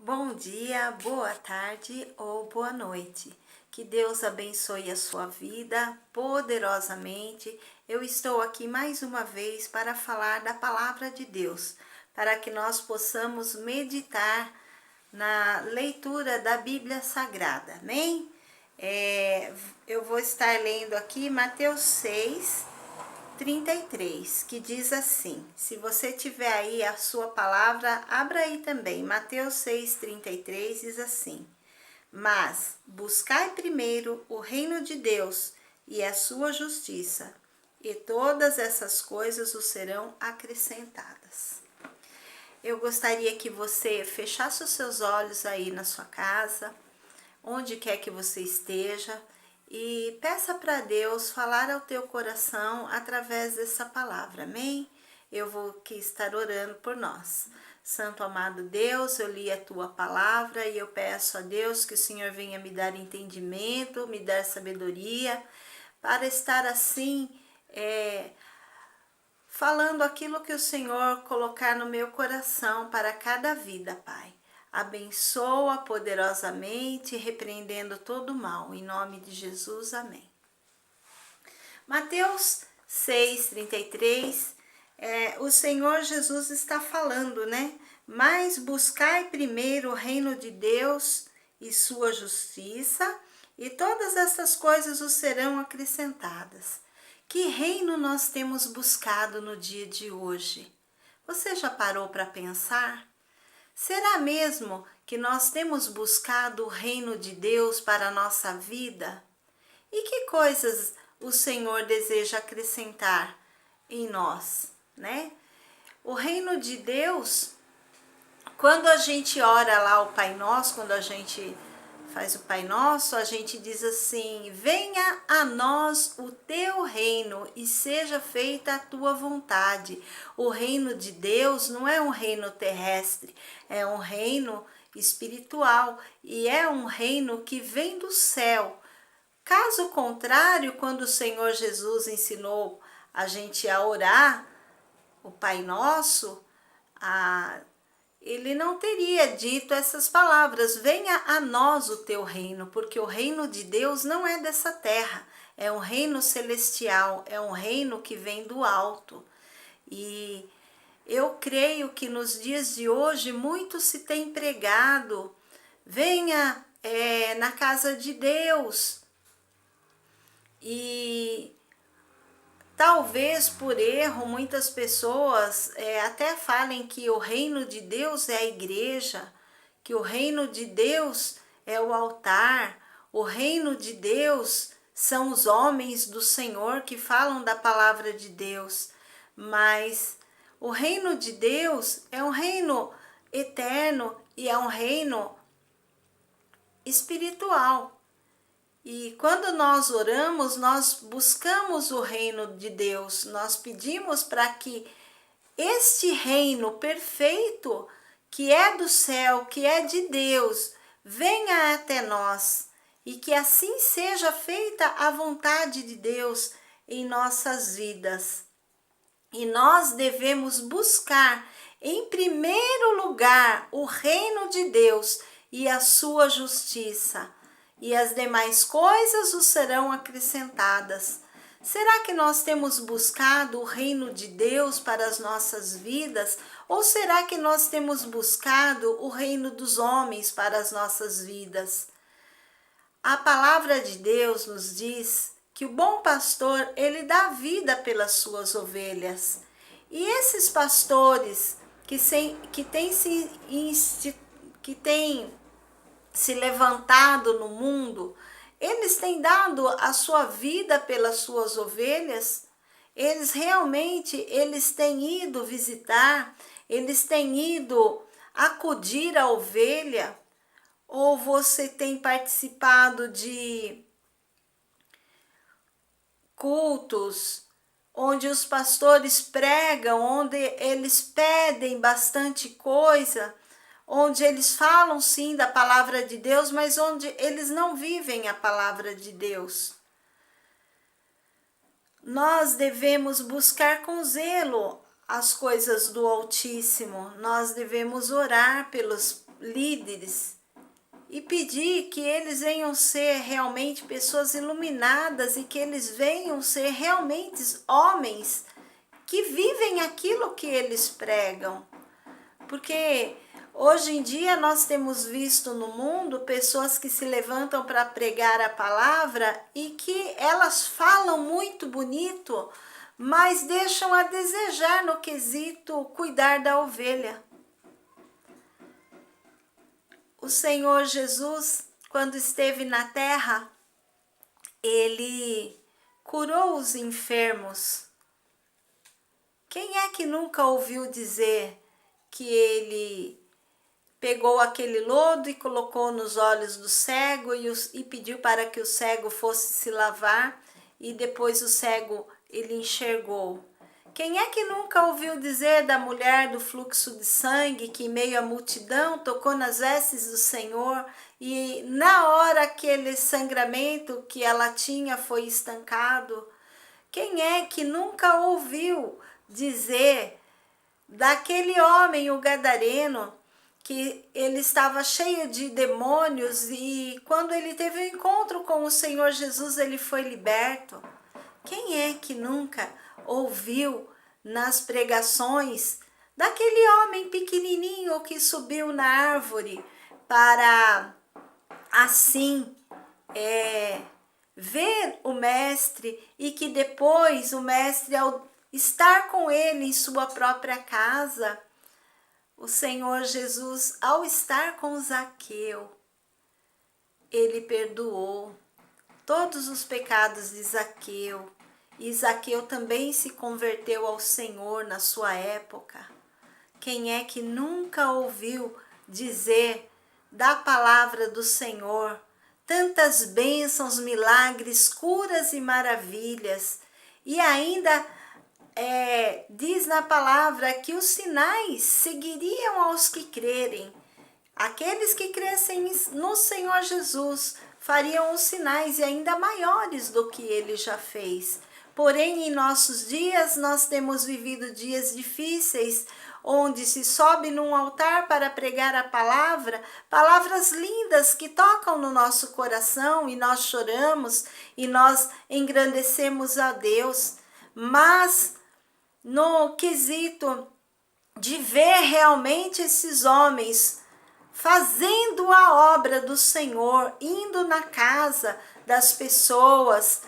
Bom dia, boa tarde ou boa noite. Que Deus abençoe a sua vida poderosamente. Eu estou aqui mais uma vez para falar da palavra de Deus, para que nós possamos meditar na leitura da Bíblia Sagrada, amém? Eu vou estar lendo aqui Mateus 6:33, que diz assim, se você tiver aí a sua palavra, abra aí também, Mateus 6:33 diz assim, mas buscai primeiro o reino de Deus e a sua justiça, e todas essas coisas os serão acrescentadas. Eu gostaria que você fechasse os seus olhos aí na sua casa, onde quer que você esteja, e peça para Deus falar ao teu coração através dessa palavra, amém? Eu vou aqui estar orando por nós. Santo amado Deus, eu li a tua palavra e eu peço a Deus que o Senhor venha me dar entendimento, me dar sabedoria, para estar assim, falando aquilo que o Senhor colocar no meu coração para cada vida, Pai. Abençoa poderosamente, repreendendo todo o mal. Em nome de Jesus, amém. Mateus 6:33, o Senhor Jesus está falando, né? Mas buscai primeiro o reino de Deus e sua justiça, e todas essas coisas os serão acrescentadas. Que reino nós temos buscado no dia de hoje? Você já parou para pensar? Será mesmo que nós temos buscado o reino de Deus para a nossa vida? E que coisas o Senhor deseja acrescentar em nós, né? O reino de Deus, quando a gente ora lá o Pai Nosso, quando a gente faz o Pai Nosso, a gente diz assim, venha a nós o teu reino e seja feita a tua vontade. O reino de Deus não é um reino terrestre, é um reino espiritual e é um reino que vem do céu. Caso contrário, quando o Senhor Jesus ensinou a gente a orar, o Pai Nosso, ele não teria dito essas palavras, venha a nós o teu reino, porque o reino de Deus não é dessa terra, é um reino celestial, é um reino que vem do alto. E eu creio que nos dias de hoje muito se tem pregado, venha na casa de Deus. E talvez por erro muitas pessoas até falem que o reino de Deus é a igreja, que o reino de Deus é o altar, o reino de Deus são os homens do Senhor que falam da palavra de Deus, mas o reino de Deus é um reino eterno e é um reino espiritual. E quando nós oramos, nós buscamos o reino de Deus, nós pedimos para que este reino perfeito, que é do céu, que é de Deus, venha até nós e que assim seja feita a vontade de Deus em nossas vidas. E nós devemos buscar, em primeiro lugar, o reino de Deus e a sua justiça, e as demais coisas os serão acrescentadas. Será que nós temos buscado o reino de Deus para as nossas vidas? Ou será que nós temos buscado o reino dos homens para as nossas vidas? A palavra de Deus nos diz que o bom pastor, ele dá vida pelas suas ovelhas. E esses pastores que têm se levantado no mundo, eles têm dado a sua vida pelas suas ovelhas, eles têm ido visitar, eles têm ido acudir a ovelha, ou você tem participado de cultos onde os pastores pregam, onde eles pedem bastante coisa, onde eles falam sim da palavra de Deus, mas onde eles não vivem a palavra de Deus. Nós devemos buscar com zelo as coisas do Altíssimo, nós devemos orar líderes e pedir que eles venham ser realmente pessoas iluminadas e que eles venham ser realmente homens que vivem aquilo que eles pregam. Porque hoje em dia nós temos visto no mundo pessoas que se levantam para pregar a palavra e que elas falam muito bonito, mas deixam a desejar no quesito cuidar da ovelha. O Senhor Jesus, quando esteve na terra, ele curou os enfermos. Quem é que nunca ouviu dizer que ele pegou aquele lodo e colocou nos olhos do cego e pediu para que o cego fosse se lavar e depois o cego ele enxergou? Quem é que nunca ouviu dizer da mulher do fluxo de sangue que em meio à multidão tocou nas vestes do Senhor e na hora aquele sangramento que ela tinha foi estancado? Quem é que nunca ouviu dizer daquele homem, o gadareno, que ele estava cheio de demônios e quando ele teve um encontro com o Senhor Jesus, ele foi liberto? Quem é que nunca ouviu nas pregações daquele homem pequenininho que subiu na árvore para assim ver o mestre e que depois o mestre, ao estar com ele em sua própria casa, o Senhor Jesus, ao estar com Zaqueu, ele perdoou todos os pecados de Zaqueu. E Zaqueu também se converteu ao Senhor na sua época. Quem é que nunca ouviu dizer da palavra do Senhor? Tantas bênçãos, milagres, curas e maravilhas. E ainda diz na palavra que os sinais seguiriam aos que crerem. Aqueles que crescem no Senhor Jesus fariam os sinais e ainda maiores do que ele já fez. Porém, em nossos dias, nós temos vivido dias difíceis, onde se sobe num altar para pregar a palavra, palavras lindas que tocam no nosso coração e nós choramos e nós engrandecemos a Deus. Mas no quesito de ver realmente esses homens fazendo a obra do Senhor, indo na casa das pessoas,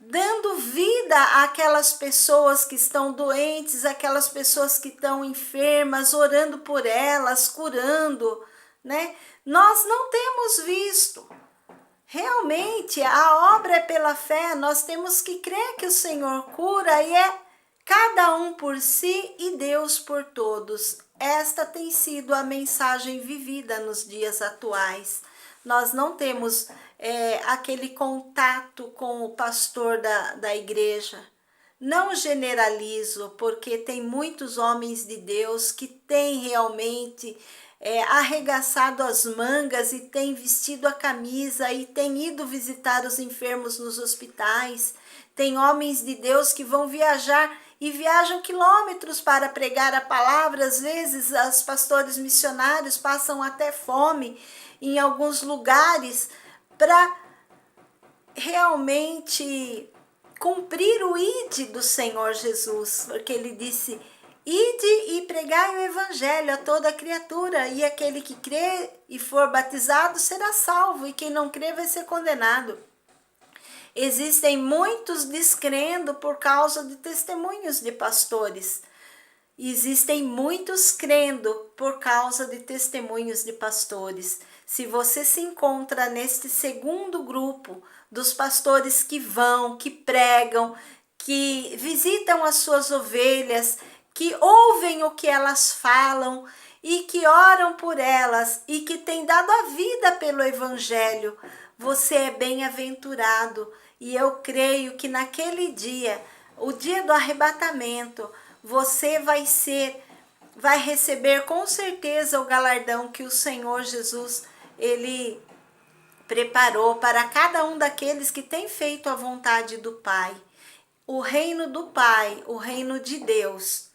dando vida àquelas pessoas que estão doentes, aquelas pessoas que estão enfermas, orando por elas, curando, né? Nós não temos visto. Realmente, a obra é pela fé, nós temos que crer que o Senhor cura e é cada um por si e Deus por todos. Esta tem sido a mensagem vivida nos dias atuais. Nós não temos aquele contato com o pastor da igreja. Não generalizo, porque tem muitos homens de Deus que têm realmente arregaçado as mangas e têm vestido a camisa e têm ido visitar os enfermos nos hospitais. Tem homens de Deus que vão viajar e viajam quilômetros para pregar a palavra. Às vezes, os pastores missionários passam até fome em alguns lugares para realmente cumprir o ide do Senhor Jesus, porque ele disse: ide e pregai o evangelho a toda criatura, e aquele que crê e for batizado será salvo, e quem não crê vai ser condenado. Existem muitos descrendo por causa de testemunhos de pastores. Existem muitos crendo por causa de testemunhos de pastores. Se você se encontra neste segundo grupo dos pastores que vão, que pregam, que visitam as suas ovelhas, que ouvem o que elas falam e que oram por elas e que têm dado a vida pelo evangelho, você é bem-aventurado. E eu creio que naquele dia, o dia do arrebatamento, você vai receber com certeza o galardão que o Senhor Jesus, ele preparou para cada um daqueles que tem feito a vontade do Pai. O reino do Pai, o reino de Deus,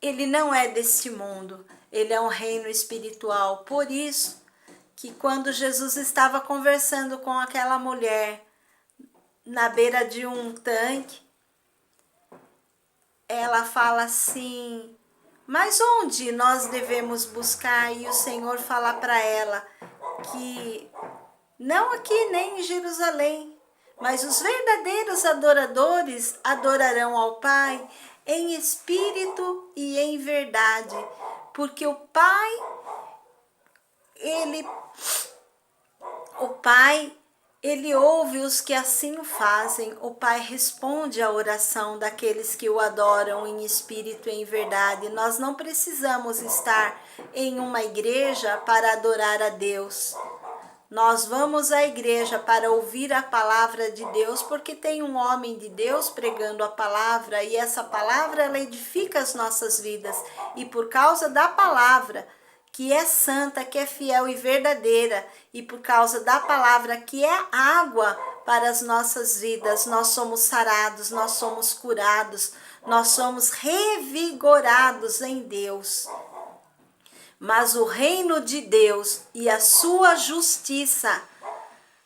ele não é deste mundo, ele é um reino espiritual. Por isso que quando Jesus estava conversando com aquela mulher na beira de um tanque, ela fala assim: mas onde nós devemos buscar? E o Senhor fala para ela que não aqui nem em Jerusalém, mas os verdadeiros adoradores adorarão ao Pai em espírito e em verdade, porque o Pai, ele ouve os que assim o fazem. O Pai responde à oração daqueles que o adoram em espírito e em verdade. Nós não precisamos estar em uma igreja para adorar a Deus. Nós vamos à igreja para ouvir a palavra de Deus, porque tem um homem de Deus pregando a palavra, e essa palavra ela edifica as nossas vidas. E por causa da palavra, que é santa, que é fiel e verdadeira, e por causa da palavra que é água para as nossas vidas, nós somos sarados, nós somos curados, nós somos revigorados em Deus. Mas o reino de Deus e a sua justiça,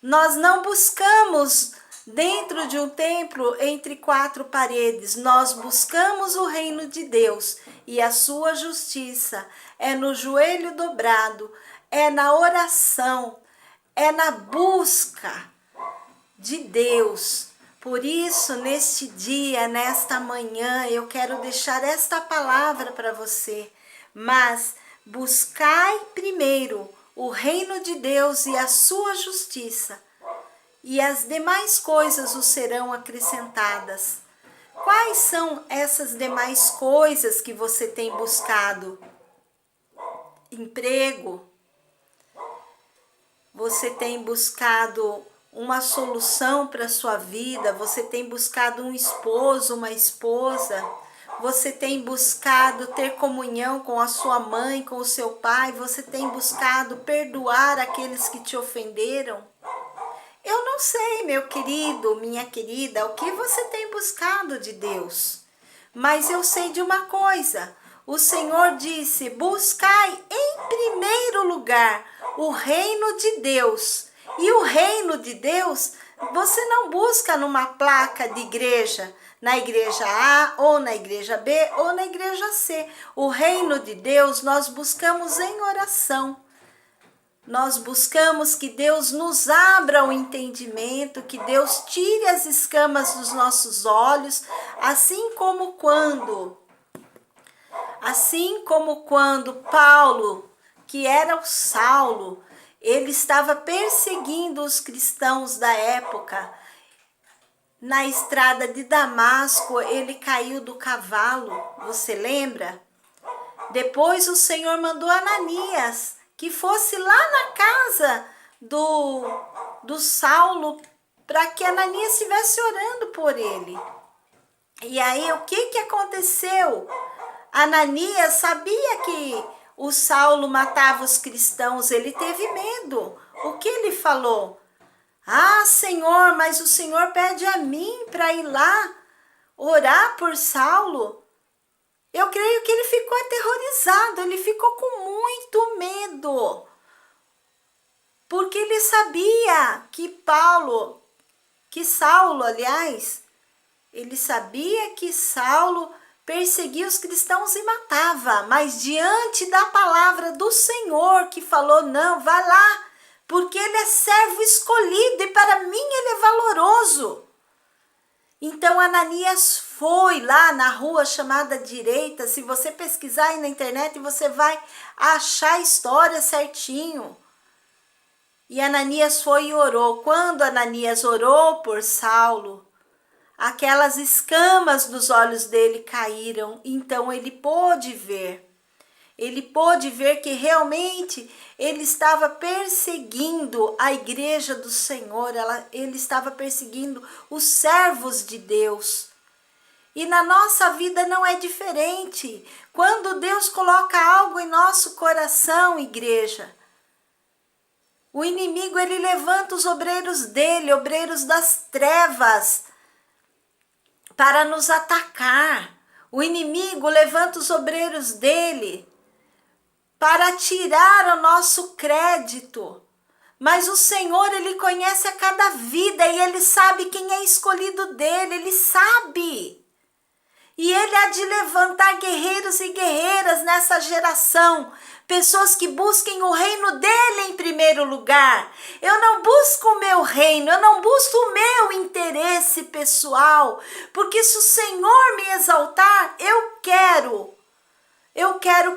nós não buscamos dentro de um templo entre quatro paredes. Nós buscamos o reino de Deus e a sua justiça. É no joelho dobrado, é na oração, é na busca de Deus. Por isso, neste dia, nesta manhã, eu quero deixar esta palavra para você. Mas buscai primeiro o reino de Deus e a sua justiça, e as demais coisas os serão acrescentadas. Quais são essas demais coisas que você tem buscado? Emprego. Você tem buscado uma solução para a sua vida, você tem buscado um esposo, uma esposa, você tem buscado ter comunhão com a sua mãe, com o seu pai, você tem buscado perdoar aqueles que te ofenderam. Eu não sei, meu querido, minha querida, o que você tem buscado de Deus, mas eu sei de uma coisa: o Senhor disse: buscai em primeiro lugar o reino de Deus. E o reino de Deus você não busca numa placa de igreja, na igreja A, ou na igreja B, ou na igreja C. O reino de Deus nós buscamos em oração. Nós buscamos que Deus nos abra o entendimento, que Deus tire as escamas dos nossos olhos, assim como quando Paulo, que era o Saulo, ele estava perseguindo os cristãos da época. Na estrada de Damasco, ele caiu do cavalo, você lembra? Depois o Senhor mandou Ananias que fosse lá na casa do Saulo, para que Ananias estivesse orando por ele. E aí o que aconteceu? Ananias sabia que o Saulo matava os cristãos, ele teve medo. O que ele falou? Ah, Senhor, mas o Senhor pede a mim para ir lá orar por Saulo. Eu creio que ele ficou aterrorizado, ele ficou com muito medo. Porque ele sabia ele sabia que Saulo perseguia os cristãos e matava, mas diante da palavra do Senhor que falou: não, vai lá, porque ele é servo escolhido e para mim ele é valoroso. Então Ananias foi lá na rua chamada Direita. Se você pesquisar aí na internet, você vai achar a história certinho. E Ananias foi e orou. Quando Ananias orou por Saulo, aquelas escamas dos olhos dele caíram. Então ele pôde ver. Ele pôde ver que realmente ele estava perseguindo a igreja do Senhor, ele estava perseguindo os servos de Deus. E na nossa vida não é diferente. Quando Deus coloca algo em nosso coração, igreja, o inimigo ele levanta os obreiros dele, obreiros das trevas, para nos atacar. O inimigo levanta os obreiros dele para tirar o nosso crédito. Mas o Senhor, Ele conhece a cada vida e Ele sabe quem é escolhido dele, Ele sabe. E Ele há de levantar guerreiros e guerreiras nessa geração, pessoas que busquem o reino dele em primeiro lugar. Eu não busco o meu reino, eu não busco o meu interesse pessoal, porque se o Senhor me exaltar, eu quero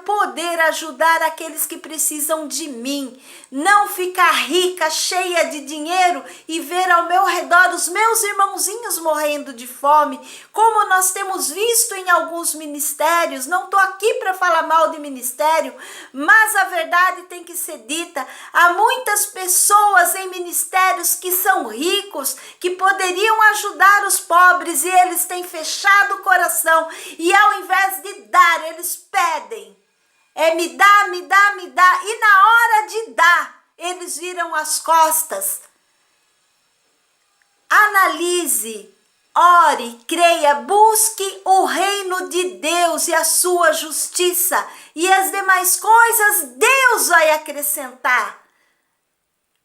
poder ajudar aqueles que precisam de mim, não ficar rica, cheia de dinheiro e ver ao meu redor os meus irmãozinhos morrendo de fome, como nós temos visto em alguns ministérios. Não estou aqui para falar mal de ministério, mas a verdade tem que ser dita. Há muitas pessoas em ministérios que são ricos, que poderiam ajudar os pobres e eles têm fechado o coração e ao invés de dar, eles pedem. Me dá, me dá, me dá. E na hora de dar, eles viram as costas. Analise, ore, creia, busque o reino de Deus e a sua justiça. E as demais coisas Deus vai acrescentar.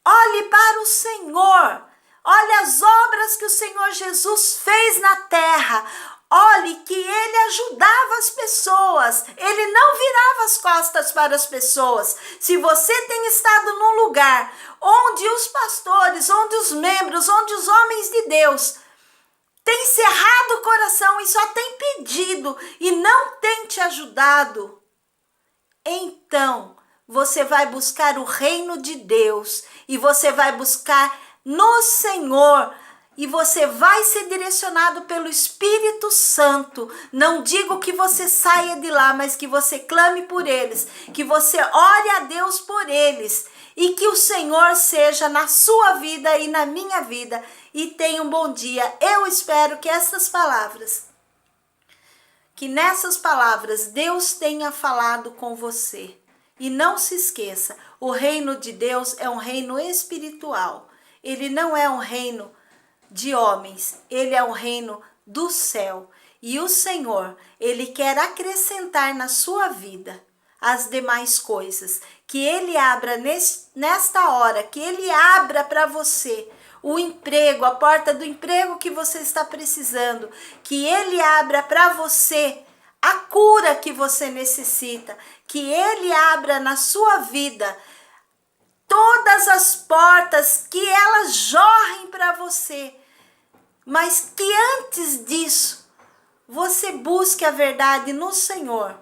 Olhe para o Senhor. Olhe as obras que o Senhor Jesus fez na terra. Olhe que Ele ajudava as pessoas, Ele não virava as costas para as pessoas. Se você tem estado num lugar onde os pastores, onde os membros, onde os homens de Deus têm cerrado o coração e só têm pedido e não têm te ajudado, então você vai buscar o reino de Deus e você vai buscar no Senhor. E você vai ser direcionado pelo Espírito Santo. Não digo que você saia de lá, mas que você clame por eles, que você ore a Deus por eles e que o Senhor seja na sua vida e na minha vida. E tenha um bom dia. Eu espero que essas palavras, que nessas palavras Deus tenha falado com você. E não se esqueça, o reino de Deus é um reino espiritual. Ele não é um reino de homens, ele é um reino do céu. E o Senhor, Ele quer acrescentar na sua vida as demais coisas. Que Ele abra nesta hora, que Ele abra para você o emprego, a porta do emprego que você está precisando. Que Ele abra para você a cura que você necessita. Que Ele abra na sua vida todas as portas, que elas jorrem para você. Mas que antes disso, você busque a verdade no Senhor.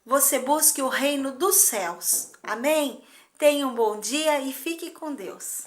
Você busque o reino dos céus. Amém? Tenha um bom dia e fique com Deus.